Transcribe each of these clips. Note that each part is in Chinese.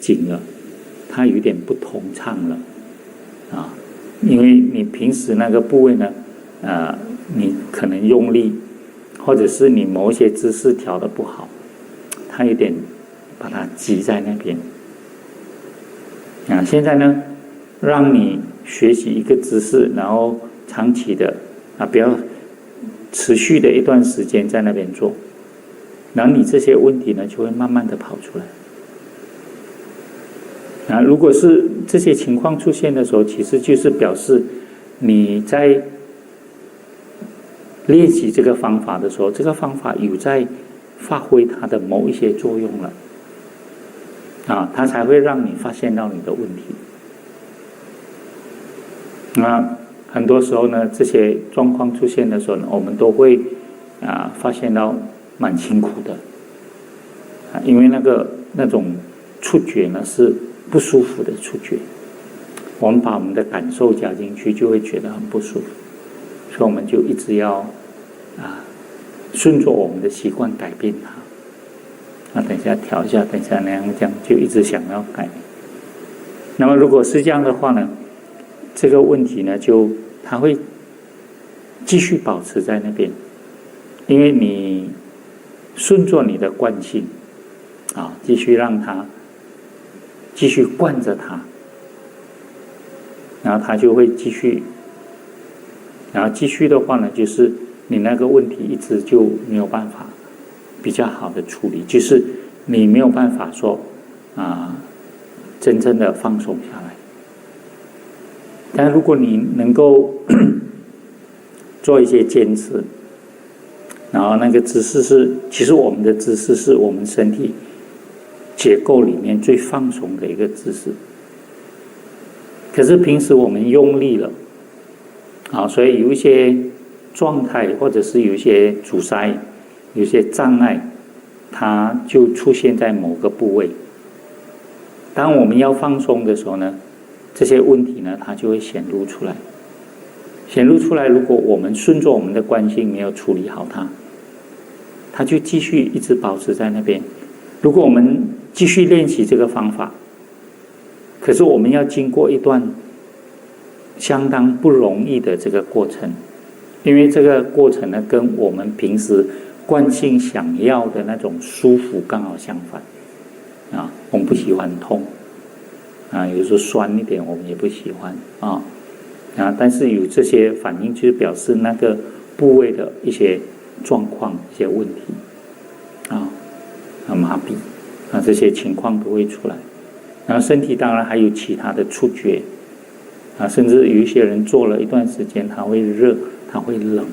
紧了，它有点不通畅了啊，因为你平时那个部位呢，你可能用力，或者是你某些姿势调得不好，它有点把它挤在那边啊。现在呢，让你学习一个姿势，然后长期的不要持续的一段时间在那边做，然后你这些问题呢就会慢慢的跑出来。如果是这些情况出现的时候，其实就是表示你在练习这个方法的时候，这个方法有在发挥它的某一些作用了它才会让你发现到你的问题。很多时候呢，这些状况出现的时候呢，我们都会发现到蛮辛苦的因为那种触觉呢是不舒服的触觉，我们把我们的感受加进去，就会觉得很不舒服，所以我们就一直要顺着我们的习惯改变它。等一下调一下，等一下那样这样，就一直想要改。那么如果是这样的话呢，这个问题呢它会继续保持在那边，因为你顺着你的惯性继续让它继续惯着它，然后它就会继续，然后继续的话呢，就是你那个问题一直就没有办法比较好的处理，就是你没有办法说真正的放松下来。但如果你能够做一些坚持，然后那个姿势其实我们的姿势是我们身体结构里面最放松的一个姿势，可是平时我们用力了所以有一些状态或者是有一些阻塞，有一些障碍，它就出现在某个部位。当我们要放松的时候呢，这些问题呢它就会显露出来。如果我们顺着我们的惯性没有处理好它就继续一直保持在那边。如果我们继续练习这个方法，可是我们要经过一段相当不容易的这个过程，因为这个过程呢跟我们平时惯性想要的那种舒服刚好相反我们不喜欢痛有时候酸一点我们也不喜欢但是有这些反应就是表示那个部位的一些状况、一些问题麻痹这些情况都会出来。然后身体当然还有其他的触觉甚至有一些人做了一段时间，他会热，他会冷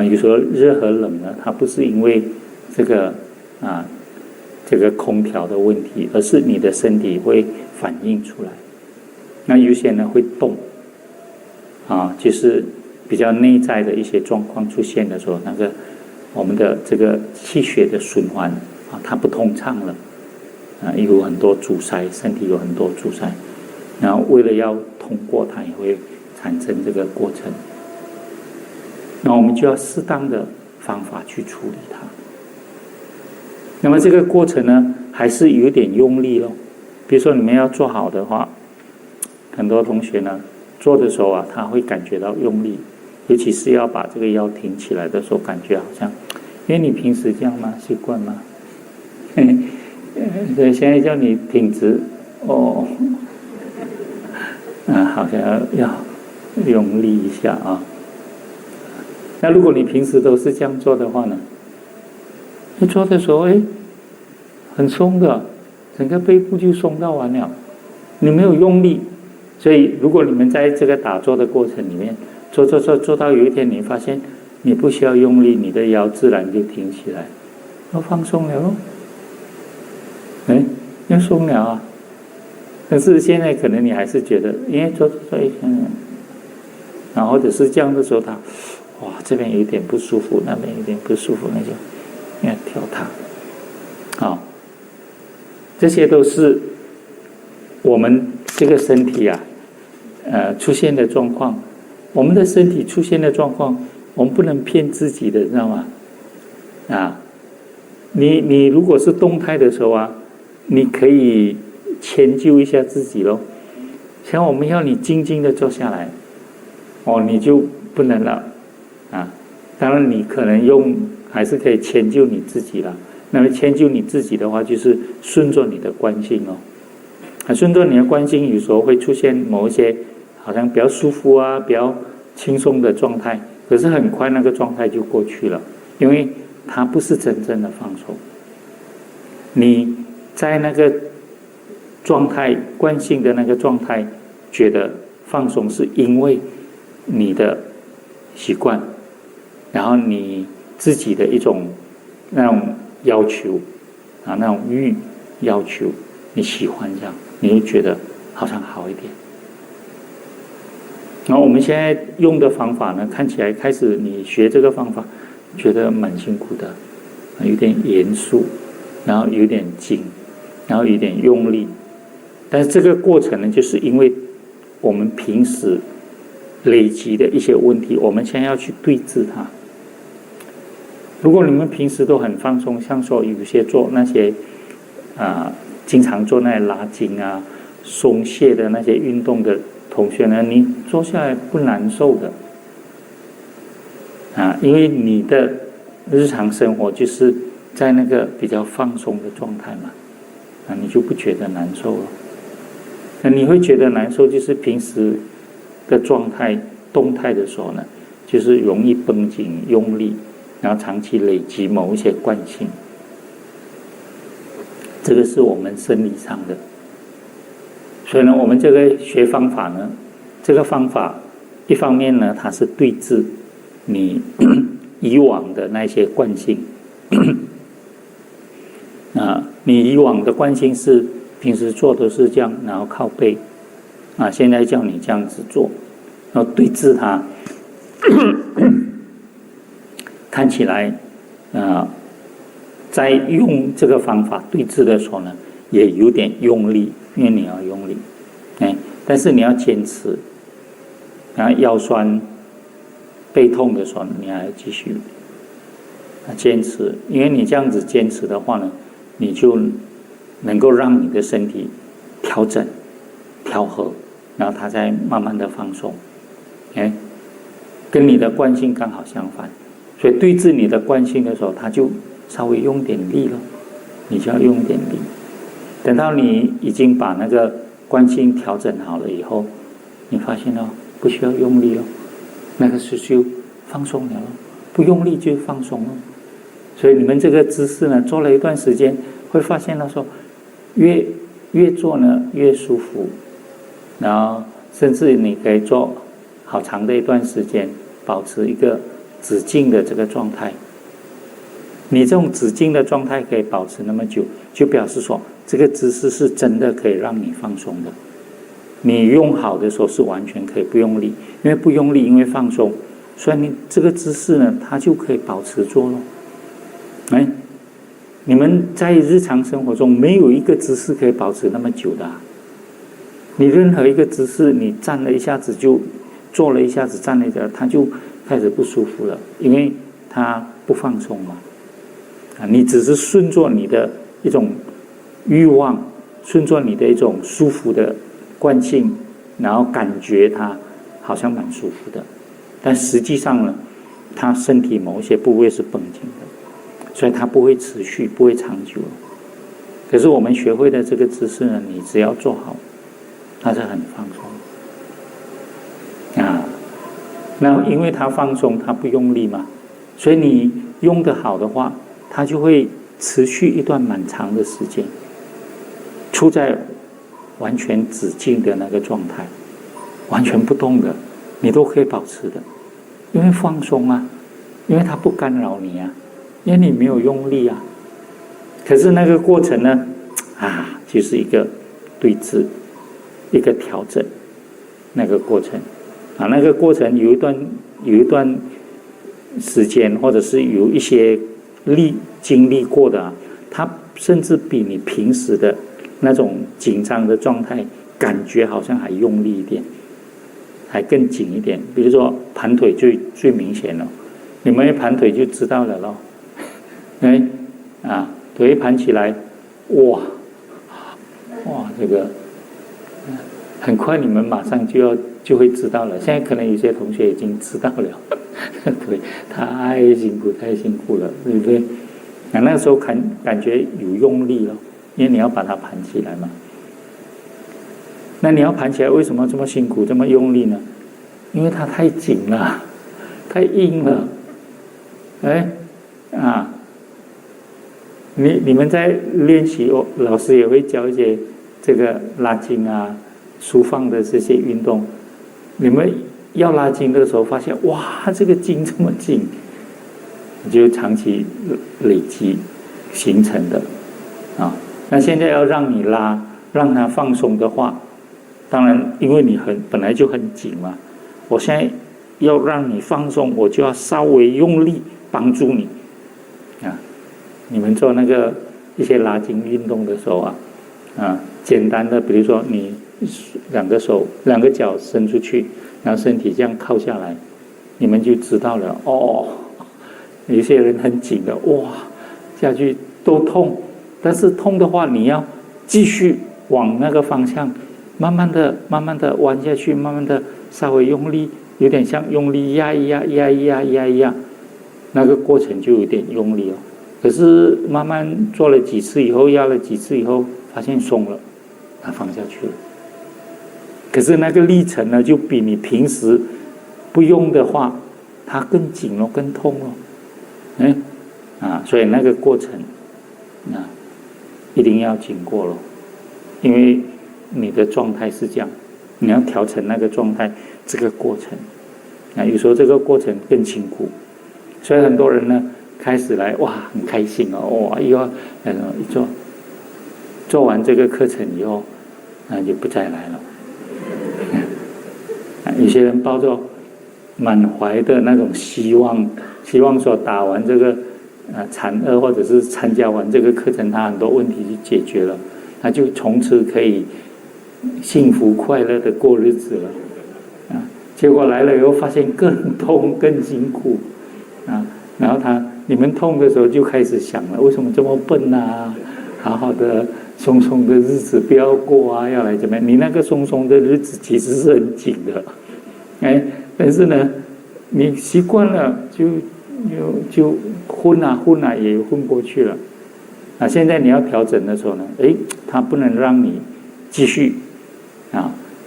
有时候热和冷呢，它不是因为这个空调的问题，而是你的身体会反映出来。那有些呢会动就是比较内在的一些状况出现的时候，我们的这个气血的循环它不通畅了有很多阻塞，身体有很多阻塞，然后为了要通过它也会产生这个过程。那我们就要适当的方法去处理它。那么这个过程呢还是有点用力咯。比如说你们要做好的话，很多同学呢做的时候他会感觉到用力，尤其是要把这个腰挺起来的时候，感觉好像因为你平时这样吗？习惯吗？所以现在叫你挺直好像要用力一下那如果你平时都是这样做的话呢，你做的时候很松的，整个背部就松到完了，你没有用力。所以如果你们在这个打坐的过程里面做到有一天你发现你不需要用力，你的腰自然就挺起来，要放松了要松了但是现在可能你还是觉得因为做然后或者是这样的时候这边有点不舒服，那边有点不舒服，那就要调它这些都是我们这个身体出现的状况。我们的身体出现的状况，我们不能骗自己的，知道吗？你如果是动态的时候你可以迁就一下自己咯。像我们要你静静的坐下来，你就不能了啊。当然你可能还是可以迁就你自己了。那么迁就你自己的话，就是顺着你的惯性顺着你的惯性，有时候会出现某一些好像比较舒服啊、比较轻松的状态，可是很快那个状态就过去了，因为它不是真正的放松。你在那个状态惯性的那个状态觉得放松，是因为你的习惯，然后你自己的一种那种要求啊，那种要求，你喜欢这样，你就觉得好像好一点。然后我们现在用的方法呢，看起来开始你学这个方法觉得蛮辛苦的，有点严肃，然后有点紧，然后有点用力。但是这个过程呢，就是因为我们平时累积的一些问题，我们现在要去对治它。如果你们平时都很放松，像说有些做那些经常做那些拉筋啊、松懈的那些运动的同学呢，你做下来不难受的因为你的日常生活就是在那个比较放松的状态嘛，你就不觉得难受了。那你会觉得难受，就是平时的状态动态的时候呢，就是容易绷紧用力，然后长期累积某一些惯性，这个是我们生理上的。所以呢，我们这个学方法呢，这个方法一方面呢，它是对治你以往的那些惯性你以往的惯性是平时做都是这样，然后靠背现在叫你这样子做，然后对治它看起来在用这个方法对治的时候呢，也有点用力，因为你要用力但是你要坚持，然后腰酸背痛的时候你还要继续坚持，因为你这样子坚持的话呢，你就能够让你的身体调整调和，然后它再慢慢的放松跟你的惯性刚好相反。所以对治你的惯性的时候，它就稍微用点力了，你就要用点力。等到你已经把那个惯性调整好了以后，你发现不需要用力那个时就放松了，不用力就放松了。所以你们这个姿势呢，做了一段时间，会发现说越做呢越舒服，然后甚至你可以做好长的一段时间，保持一个止静的这个状态。你这种止静的状态可以保持那么久，就表示说这个姿势是真的可以让你放松的。你用好的时候是完全可以不用力，因为不用力，因为放松，所以你这个姿势呢，它就可以保持做了。你们在日常生活中没有一个姿势可以保持那么久的你任何一个姿势，你站了一下子就坐了一下子，站了一下，它就开始不舒服了，因为它不放松嘛。你只是顺着你的一种欲望，顺着你的一种舒服的惯性，然后感觉它好像蛮舒服的，但实际上呢，它身体某些部位是绷紧的，所以它不会持续，不会长久。可是我们学会的这个姿势呢，你只要做好，它是很放松那因为它放松，它不用力嘛，所以你用得好的话，它就会持续一段蛮长的时间，处在完全止静的那个状态，完全不动的，你都可以保持的，因为放松因为它不干扰你因为你没有用力可是那个过程呢就是一个对治，一个调整那个过程那个过程有一段时间，或者是有一些经历过的它甚至比你平时的那种紧张的状态感觉好像还用力一点，还更紧一点。比如说盘腿最明显了，你们一盘腿就知道了咯腿一盘起来，哇，这个很快你们马上就会知道了。现在可能有些同学已经知道了，对，太辛苦了，对不对？那时候感觉有用力了，因为你要把它盘起来嘛。那你要盘起来，为什么这么辛苦，这么用力呢？因为它太紧了，太硬了。你们在练习，老师也会教一些这个拉筋啊、舒放的这些运动。你们要拉筋的时候，发现哇，这个筋这么紧，就长期累积形成的啊。那现在要让你拉，让它放松的话，当然因为你本来就很紧嘛，我现在要让你放松，我就要稍微用力帮助你啊。你们做那个一些拉筋运动的时候简单的，比如说你两个脚伸出去，然后身体这样靠下来，你们就知道了哦。有些人很紧的，哇，下去都痛，但是痛的话，你要继续往那个方向，慢慢的弯下去，慢慢的稍微用力，有点像用力压一压，那个过程就有点用力哦。可是慢慢做了几次以后，压了几次以后，发现松了，它放下去了。可是那个历程呢，就比你平时不用的话，它更紧了，更痛了。所以那个过程一定要经过了，因为你的状态是这样，你要调成那个状态，这个过程有时候这个过程更辛苦，所以很多人呢开始来很开心哦，以后做完这个课程以后就不再来了。有些人抱着满怀的那种希望说打完这个禅二或者是参加完这个课程，他很多问题就解决了，他就从此可以幸福快乐的过日子了结果来了以后发现更痛更辛苦然后你们痛的时候就开始想了，为什么这么笨好好的松松的日子不要过要来怎么样？你那个松松的日子其实是很紧的但是呢你习惯了就混也混过去了现在你要调整的时候呢它不能让你继续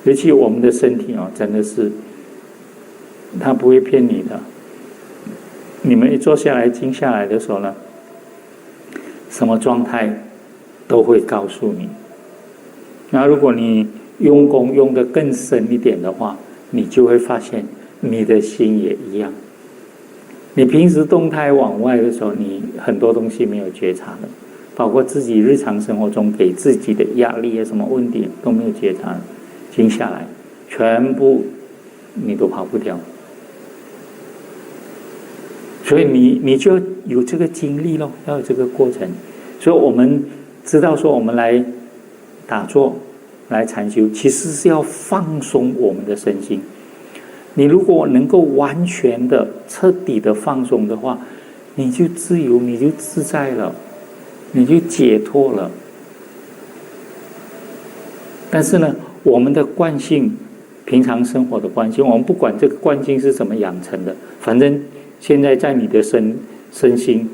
尤其我们的身体真的是它不会骗你的。你们一坐下来静下来的时候呢，什么状态都会告诉你。那如果你用功用得更深一点的话，你就会发现你的心也一样。你平时动态往外的时候，你很多东西没有觉察的，包括自己日常生活中给自己的压力什么问题都没有觉察的，静下来全部你都跑不掉。所以你就有这个经历咯，要有这个过程。所以我们知道说，我们来打坐来禅修，其实是要放松我们的身心。你如果能够完全的彻底的放松的话，你就自由，你就自在了，你就解脱了。但是呢，我们的惯性，平常生活的惯性，我们不管这个惯性是怎么养成的，反正现在在你的身心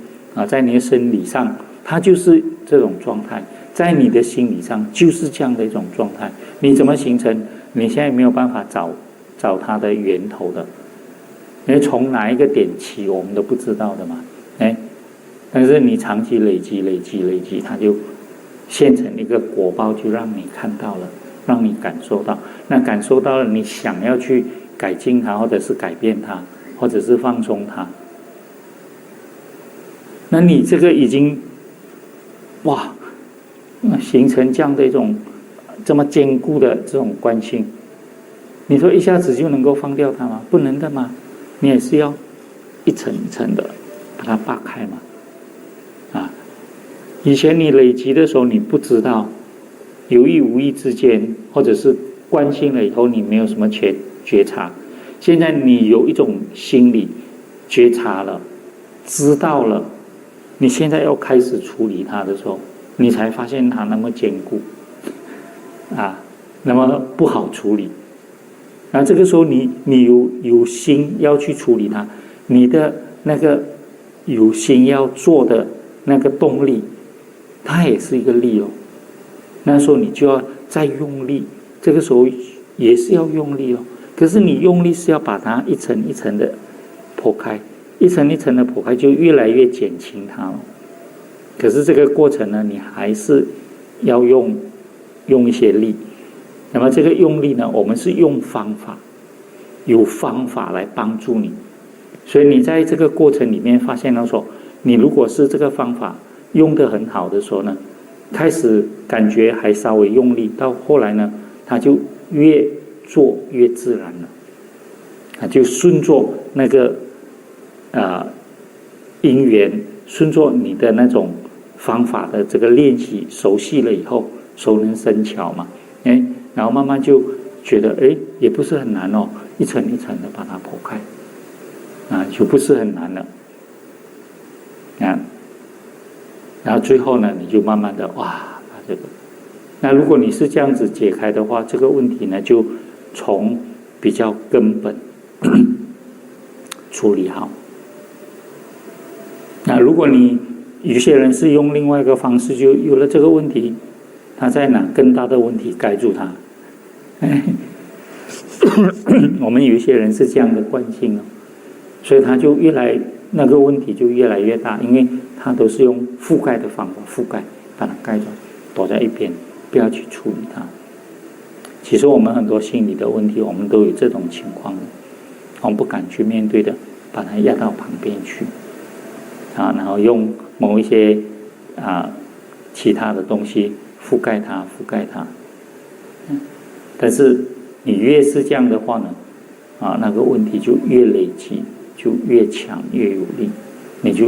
在你的生理上，它就是这种状态；在你的心理上，就是这样的一种状态。你怎么形成？你现在没有办法找它的源头的，因为从哪一个点起，我们都不知道的嘛。但是你长期累积，它就现成一个果报，就让你看到了，让你感受到。那感受到了，你想要去改进它，或者是改变它，或者是放松它，那你这个已经形成这样的一种这么坚固的这种惯性，你说一下子就能够放掉它吗？不能的嘛，你也是要一层一层的把它扒开嘛。以前你累积的时候你不知道，有意无意之间，或者是惯性了以后你没有什么觉察，现在你有一种心理觉察了，知道了，你现在要开始处理它的时候，你才发现它那么坚固那么不好处理。那这个时候你有心要去处理它，你的那个有心要做的那个动力，它也是一个力哦。那时候你就要再用力，这个时候也是要用力哦。可是你用力是要把它一层一层的剖开，一层一层的剖开，就越来越减轻它了。可是这个过程呢，你还是要用一些力。那么这个用力呢，我们是用方法，有方法来帮助你。所以你在这个过程里面发现到说，你如果是这个方法用得很好的时候呢，开始感觉还稍微用力，到后来呢，它就越做越自然了，就顺着那个因缘，顺着你的那种方法的这个练习熟悉了以后，熟能生巧嘛，然后慢慢就觉得也不是很难哦，一层一层的把它剖开，就不是很难了，然后最后呢，你就慢慢的这个，那如果你是这样子解开的话，这个问题呢就从比较根本处理好。那如果你有些人是用另外一个方式，就有了这个问题，他再拿更大的问题盖住它。我们有一些人是这样的惯性所以他就那个问题就越来越大，因为他都是用覆盖的方法覆盖，把它盖住，躲在一边，不要去处理它。其实我们很多心理的问题，我们都有这种情况的，我们不敢去面对的，把它压到旁边去，然后用某一些其他的东西覆盖它。但是你越是这样的话呢，那个问题就越累积，就越强越有力，你就